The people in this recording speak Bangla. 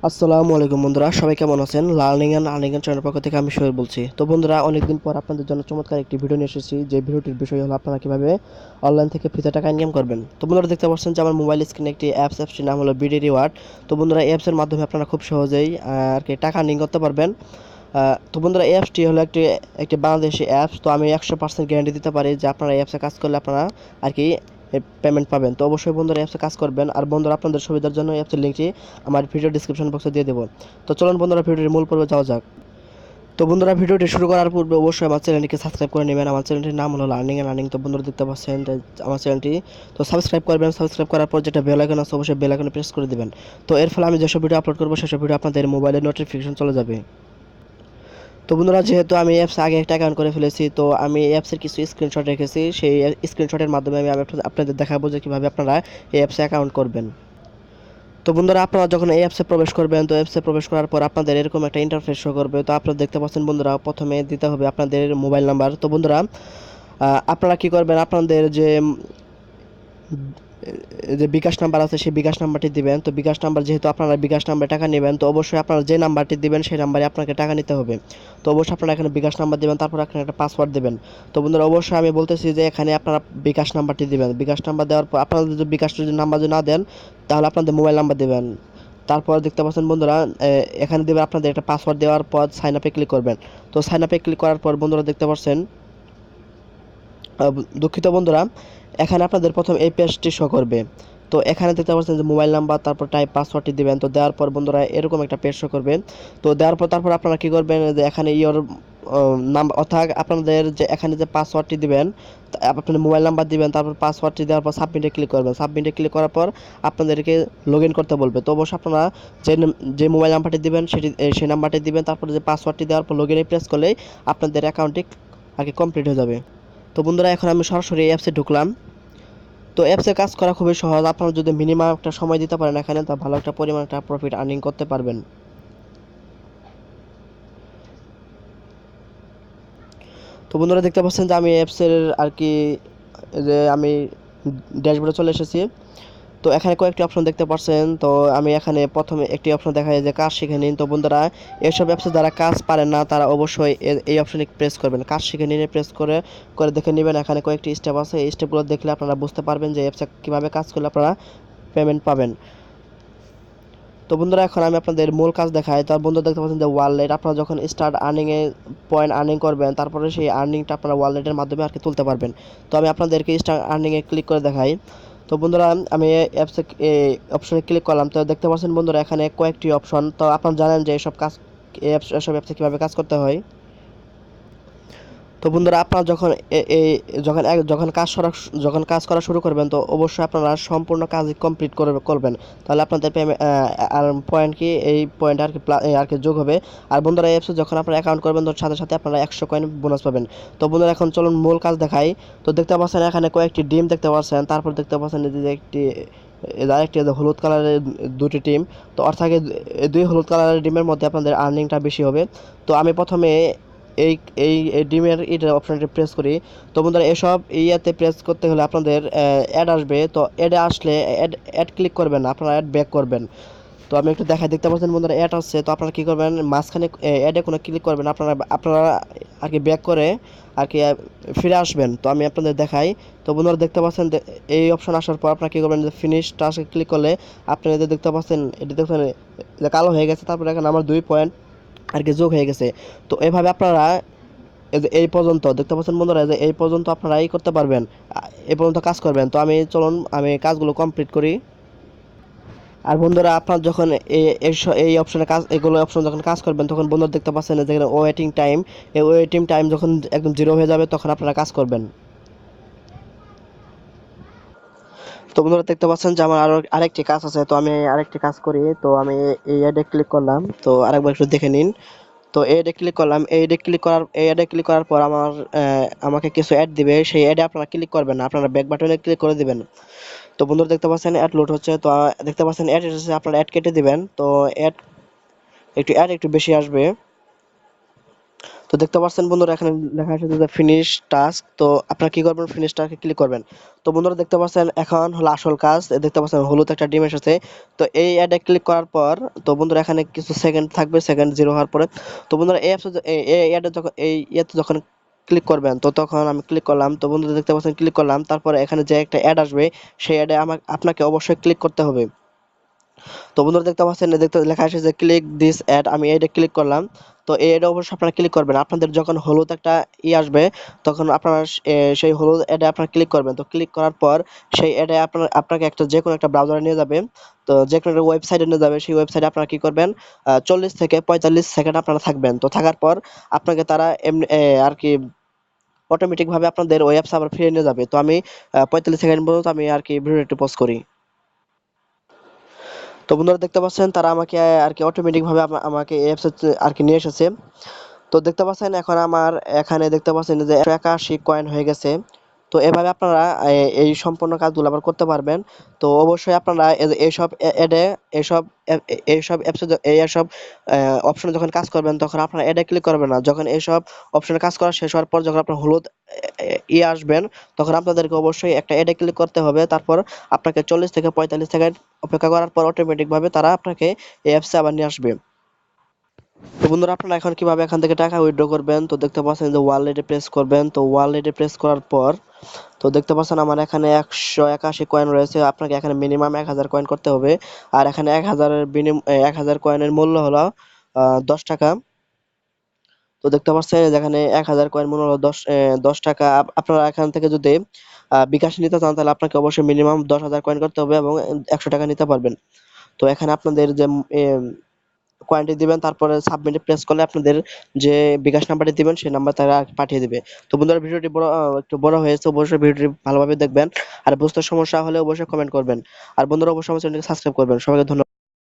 আসসালামু আলাইকুম বন্ধুরা, সবাই কেমন আছেন? লার্নিং অ্যান্ড আর্নিং এর চ্যানেল পক্ষ থেকে আমি সোহেল বলছি। তো বন্ধুরা, অনেকদিন পর আপনাদের জন্য চমৎকার একটি ভিডিও নিয়ে এসেছি। যে ভিডিওটির বিষয় হলো আপনারা কিভাবে অনলাইন থেকে ফ্রিতে টাকা ইনকাম করবেন। তো বন্ধুরা, দেখতে পাচ্ছেন যে আমার মোবাইল স্ক্রিনে একটি অ্যাপসটির নাম হলো বিডি রিওয়ার্ড। তো বন্ধুরা, এই অ্যাপসের মাধ্যমে আপনারা খুব সহজেই আর কি টাকা আর্নিং করতে পারবেন। তো বন্ধুরা, এই অ্যাপসটি হলো একটি বাংলাদেশি অ্যাপস। তো আমি 100% গ্যারান্টি দিতে পারি যে আপনারা এই অ্যাপসে কাজ করলে আপনারা আর কি পেমেন্ট পাবেন। তো অবশ্যই বন্ধুরা অ্যাপসে কাজ করবেন। আর বন্ধুরা, আপনাদের সুবিধার জন্য অ্যাপসের লিঙ্কটি আমার ভিডিও ডিসক্রিপশন বক্সে দিয়ে দেবো। তো চলুন বন্ধুরা, ভিডিওটির মূল পর্বে যাওয়া যাক। তো বন্ধুরা, ভিডিওটি শুরু করার পূর্বে অবশ্যই আমার চ্যানেলটিকে সাবস্ক্রাইব করে নেবেন। আমার চ্যানেলটির নাম হলো লার্নিং অ্যান্ড আর্নিং। তো বন্ধুরা, দেখতে পাচ্ছেন যে আমার চ্যানেলটি তো সাবস্ক্রাইব করবেন। সাবস্ক্রাইব করার পর যেটা বেল আইকন আছে অবশ্যই বেল আইকনে প্রেস করে দিবেন। তো এর ফলে আমি যেসব ভিডিও আপলোড করবো সেসব ভিডিও আপনাদের মোবাইলে নোটিফিকেশন চলে যাবে। তো বন্ধুরা, যেহেতু আমি অ্যাপস আগে একটা অ্যাকাউন্ট করে ফেলেছি, তো আমি অ্যাপসের কিছু স্ক্রিনশট রেখেছি। সেই স্ক্রিনশটের মাধ্যমে আমি আপনাদের দেখাবো যে কীভাবে আপনারা এই অ্যাপসে অ্যাকাউন্ট করবেন। তো বন্ধুরা, আপনারা যখন এই অ্যাপসে প্রবেশ করবেন, তো অ্যাপসে প্রবেশ করার পর আপনাদের এরকম একটা ইন্টারফেস শো করবে। তো আপনারা দেখতে পাচ্ছেন বন্ধুরা, প্রথমে দিতে হবে আপনাদের মোবাইল নাম্বার। তো বন্ধুরা, আপনারা কি করবেন, আপনাদের যে বিকাশ নাম্বার আছে সেই বিকাশ নাম্বারটি দিবেন। তো বিকাশ নাম্বার, যেহেতু আপনারা বিকাশ নাম্বারে টাকা নেবেন, তো অবশ্যই আপনারা যে নাম্বারটি দিবেন সেই নাম্বারে আপনাকে টাকা নিতে হবে। তো অবশ্যই আপনারা এখানে বিকাশ নাম্বার দিবেন, তারপর এখানে একটা পাসওয়ার্ড দিবেন। তো বন্ধুরা, অবশ্যই আমি বলতেছি যে এখানে আপনারা বিকাশ নাম্বারটি দিবেন। বিকাশ নাম্বার দেওয়ার পর আপনাদের যদি বিকাশ যদি নাম্বার যদি না দেন, তাহলে আপনাদের মোবাইল নাম্বার দেবেন। তারপর দেখতে পাচ্ছেন বন্ধুরা, এখানে দেবেন আপনাদের একটা পাসওয়ার্ড। দেওয়ার পর সাইন আপে ক্লিক করবেন। তো সাইন আপে ক্লিক করার পর বন্ধুরা দেখতে পাচ্ছেন, দুঃখিত বন্ধুরা, এখানে আপনাদের প্রথম এই পেজটি শো করবে। তো এখানে দেখতে পাচ্ছেন যে মোবাইল নাম্বার, তারপর টাইপ পাসওয়ার্ডটি দিবেন। তো দেওয়ার পর বন্ধুরা এরকম একটা পেজ শো করবে। তো দেওয়ার পর তারপর আপনারা কি করবেন, যে এখানে নাম্বার, অর্থাৎ আপনাদের যে এখানে যে পাসওয়ার্ডটি দিবেন, আপনাদের মোবাইল নাম্বার দিবেন, তারপর পাসওয়ার্ডটি দেওয়ার পর সাবমিটে ক্লিক করবেন। সাবমিটে ক্লিক করার পর আপনাদেরকে লগ ইন করতে বলবে। তো অবশ্যই আপনারা যে মোবাইল নাম্বারটি দিবেন সেই নাম্বারটি দিবেন, তারপর যে পাসওয়ার্ডটি দেওয়ার পর লগ ইনে প্রেস করলেই আপনাদের অ্যাকাউন্টটি আর কি কমপ্লিট হয়ে যাবে। তো বন্ধুরা, এখন আমি সরাসরি অ্যাপসে ঢুকলাম। তো অ্যাপসে কাজ করা খুবই সহজ। আপনারা যদি মিনিমাম একটা সময় দিতে পারেন এখানে, তা ভালো একটা পরিমাণ একটা প্রফিট আর্নিং করতে পারবেন। তো বন্ধুরা, দেখতে পাচ্ছেন যে আমি অ্যাপসের আর কি যে আমি ড্যাশবোর্ডে চলে এসেছি। তো এখানে কয়েকটি অপশন দেখতে পাচ্ছেন। তো আমি এখানে প্রথমে একটি অপশন দেখা যায় যে কাজ শিখে নিন। তো বন্ধুরা, এসব অ্যাপসে যারা কাজ পারেন না তারা অবশ্যই এই অপশনে প্রেস করবেন। কাজ শিখে নিন প্রেস করে করে দেখে নেবেন। এখানে কয়েকটি স্টেপ আছে, এই স্টেপগুলো দেখলে আপনারা বুঝতে পারবেন যে অ্যাপসে কীভাবে কাজ করলে আপনারা পেমেন্ট পাবেন। তো বন্ধুরা, এখন আমি আপনাদের মূল কাজ দেখাই। তো বন্ধুরা, দেখতে পাচ্ছেন যে ওয়ালেট, আপনারা যখন স্টার্ট আর্নিংয়ে পয়েন্ট আর্নিং করবেন, তারপরে সেই আর্নিংটা আপনারা ওয়ালেটের মাধ্যমে আর কি তুলতে পারবেন। তো আমি আপনাদেরকে স্টার্ট আর্নিংয়ে ক্লিক করে দেখাই। তো বন্ধুরা, আমি অ্যাপসে অপশনে ক্লিক করলাম। তো দেখতে পাচ্ছেন বন্ধুরা, এখানে কয়েকটি অপশন। তো আপনারা জানেন যে এসব অ্যাপসে কীভাবে কাজ করতে হয়। তো বন্ধুরা, আপনারা যখন এই যখন যখন কাজ করা শুরু করবেন, তো অবশ্যই আপনারা সম্পূর্ণ কাজ কমপ্লিট করবেন। তাহলে আপনাদের আর পয়েন্ট কি এই পয়েন্ট আর কি আর কি যোগ হবে। আর বন্ধুরা, অ্যাপসে যখন আপনারা অ্যাকাউন্ট করবেন, তো সাথে সাথে আপনারা 100 কয়েন বোনাস পাবেন। তো বন্ধুরা, এখন চলুন মূল কাজ দেখাই। তো দেখতে পাচ্ছেন এখানে কয়েকটি ডিম দেখতে পাচ্ছেন। তারপর দেখতে পাচ্ছেন যে আরেকটি হলুদ কালারের দুটি টিম। তো অর্থাৎ এই দুই হলুদ কালারের ডিমের মধ্যে আপনাদের আর্নিংটা বেশি হবে। তো আমি প্রথমে এই এই ডিমের এটা অপশনটি প্রেস করি। তো বন্ধুরা, এসব ইয়াতে প্রেস করতে হলে আপনাদের অ্যাড আসবে। তো অ্যাডে আসলে অ্যাড ক্লিক করবেন না, আপনারা অ্যাড ব্যাক করবেন। তো আমি একটু দেখাই, দেখতে পাচ্ছেন বন্ধুরা অ্যাড আসছে। তো আপনারা কী করবেন, মাঝখানে অ্যাডে কোনো ক্লিক করবেন, আপনারা আর কি ব্যাক করে আর কি ফিরে আসবেন। তো আমি আপনাদের দেখাই। তো বন্ধুরা, দেখতে পাচ্ছেন এই অপশন আসার পর আপনারা কী করবেন, যে ফিনিশ টাস্কে ক্লিক করলে আপনারা দেখতে পাচ্ছেন, এটি দেখছেন যে কালো হয়ে গেছে। তারপরে এখানে আমার 2 পয়েন্ট আর কি যোগ হয়ে গেছে। তো এভাবে আপনারা এই পর্যন্ত দেখতে পাচ্ছেন বন্ধুরা, যে এই পর্যন্ত আপনারা এই করতে পারবেন, এই পর্যন্ত কাজ করবেন। তো চলুন আমি কাজগুলো কমপ্লিট করি। আর বন্ধুরা, আপনার যখন এই অপশনে এগুলো অপশন যখন কাজ করবেন, তখন বন্ধুরা দেখতে পাচ্ছেন যেখানে ওয়েটিং টাইম, এই ওয়েটিং টাইম যখন একদম 0 হয়ে যাবে, তখন আপনারা কাজ করবেন। তো বন্ধুরা, দেখতে পাচ্ছেন যে আমার আরেকটি কাজ আছে। তো আমি আরেকটি কাজ করি। তো আমি এই অ্যাডে ক্লিক করলাম। তো আরেকবার একটু দেখে নিন। তো এডে ক্লিক করলাম। এই অ্যাডে ক্লিক করার পর আমাকে কিছু অ্যাড দিবে। সেই অ্যাডে আপনারা ক্লিক করবেন না, আপনারা ব্যাক বাটনে ক্লিক করে দিবেন। তো বন্ধুরা, দেখতে পাচ্ছেন অ্যাড লোড হচ্ছে। তো দেখতে পাচ্ছেন অ্যাড এসেছে, আপনারা অ্যাড কেটে দিবেন। তো অ্যাড একটু বেশি আসবে। তো দেখতে পাচ্ছেন বন্ধুরা, এখানে লেখা আছে যে ফিনিশ টাস্ক। তো আপনারা কি করবেন, ফিনিশ টাস্কে ক্লিক করবেন। তো বন্ধুরা দেখতে পাচ্ছেন এখন হলো আসল কাজ। দেখতে পাচ্ছেন হলুদ একটা ডিম এসেছে। তো এই অ্যাডে ক্লিক করার পর, তো বন্ধুরা এখানে কিছু সেকেন্ড থাকবে, সেকেন্ড জিরো হওয়ার পরে, তো বন্ধুরা এই অ্যাপসে এই অ্যাডে যখন এই ইয়েতে যখন ক্লিক করবেন, তো তখন আমি ক্লিক করলাম। তো বন্ধুরা দেখতে পাচ্ছেন ক্লিক করলাম, তারপরে এখানে যে একটা অ্যাড আসবে, সেই অ্যাডে আপনাকে অবশ্যই ক্লিক করতে হবে। তো বন্ধুরা দেখতে পাচ্ছেন, দেখতে লেখা আছে যে ক্লিক দিস অ্যাড, আমি এইটা ক্লিক করলাম। তো এই অ্যাডে অবশ্যই আপনারা ক্লিক করবেন। আপনাদের যখন হলুদ একটা আসবে, তখন আপনারা সেই হলুদ অ্যাডে আপনারা ক্লিক করবেন। তো ক্লিক করার পর সেই অ্যাডে আপনাকে একটা যে কোনো একটা ব্রাউজারে নিয়ে যাবে। তো যে কোনো একটা ওয়েবসাইটে নিয়ে যাবে। সেই ওয়েবসাইটে আপনারা কি করবেন, 40 থেকে 45 সেকেন্ড আপনারা থাকবেন। তো থাকার পর আপনাকে তারা এমনি আর কি অটোমেটিক ভাবে আপনাদের ওই অ্যাপস আবার ফিরিয়ে নিয়ে যাবে। তো আমি 45 সেকেন্ড পর্যন্ত আমি আর কি ভিডিও একটু পজ করি। তো বন্ধুরা দেখতে পাচ্ছেন তারা আমাকে আর কি অটোমেটিক ভাবে আমাকে এই অ্যাপসে আর কি নিয়ে এসেছে। তো দেখতে পাচ্ছেন এখন আমার এখানে দেখতে পাচ্ছেন যে 181 কয়েন হয়ে গেছে। তো এভাবে আপনারা এই সম্পূর্ণ কাজগুলো আবার করতে পারবেন। তো অবশ্যই আপনারা এইসব অ্যাডে এইসব এইসব অ্যাপসে এইসব অপশনে যখন কাজ করবেন, তখন আপনারা অ্যাডে ক্লিক করবেন না। যখন এইসব অপশনে কাজ করা শেষ হওয়ার পর যখন আপনার হলুদ আসবেন, তখন আপনাদেরকে অবশ্যই একটা অ্যাডে ক্লিক করতে হবে। তারপর আপনাকে 40 থেকে 45 সেকেন্ড অপেক্ষা করার পর অটোমেটিক ভাবে তারা আপনাকে এই অ্যাপসে আবার নিয়ে আসবে। তো বন্ধুরা আপনারা এখন কিভাবে এখান থেকে টাকা উইথড্র করবেন, তো দেখতে পাচ্ছেন যে ওয়ালেটে প্রেস করবেন। তো ওয়ালেটে প্রেস করার পর, তো দেখতে পাচ্ছেন আমার এখানে 181 কয়েন রয়েছে। আপনাকে এখানে মিনিমাম 1000 কয়েন করতে হবে। আর এখানে 1000 কয়েনের মূল্য হলো 10 টাকা। তো দেখতে পাচ্ছেন যেখানে 1000 কয়েন মূল্য হলো 10 টাকা। আপনারা এখান থেকে যদি বিকাশ নিতে চান, তাহলে আপনাকে অবশ্যই মিনিমাম 10,000 কয়েন করতে হবে এবং 100 টাকা নিতে পারবেন। তো এখানে আপনাদের যে কয়েনটি দিবেন, তারপরে সাবমিটে প্রেস করলে আপনাদের যে বিকাশ নাম্বারটি দিবেন সেই নাম্বার তারা পাঠিয়ে দিবে। তো বন্ধুরা ভিডিওটি একটু বড় হয়েছে, অবশ্যই ভিডিওটি ভালোভাবে দেখবেন। আর বুঝতে সমস্যা হলে অবশ্যই কমেন্ট করবেন। আর বন্ধুরা অবশ্যই আমার চ্যানেলটি সাবস্ক্রাইব করবেন। সবাইকে ধন্যবাদ।